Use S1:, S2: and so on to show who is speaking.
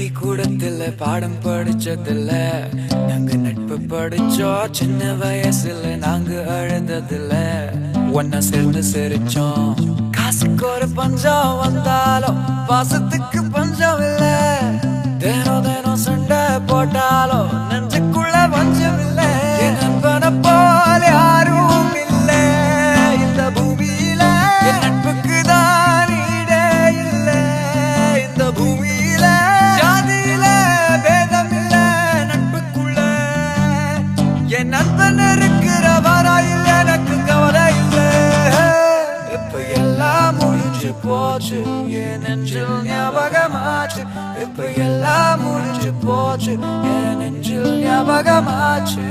S1: பள்ளிக்கூடத்துல பாடம் படிச்சதில்ல, நாங்க நட்பு படிச்சோம். சின்ன வயசுல நாங்க அழுததில்ல, ஒன்னா சேர்ந்து சிரிச்சோம். காசுக்கு ஒரு பஞ்சம் வந்தாலும் பாசத்துக்கு பஞ்சம் இல்ல. தினம் தினம் சண்டை போட்டாலும் நெஞ்சுக்குள்ள பஞ்சம் இல்ல. என் நண்பனை போல யாரும் இல்ல இந்த பூமியில. என் நட்புக்கு தான் ஈடே இல்ல இந்த பூமியில. ஜாதியில பேதம் இல்ல நட்புக்குள்ள. என் நண்பன் இருக்கிற வரையில் எனக்கு கவலை இல்லை. இப்ப எல்லாம் முடிஞ்சு போச்சு, என் நெஞ்சில் ஞாபகமாச்சு. இப்ப எல்லாம் முடிஞ்சு போச்சு, என் நெஞ்சில் ஞாபகமாச்சு.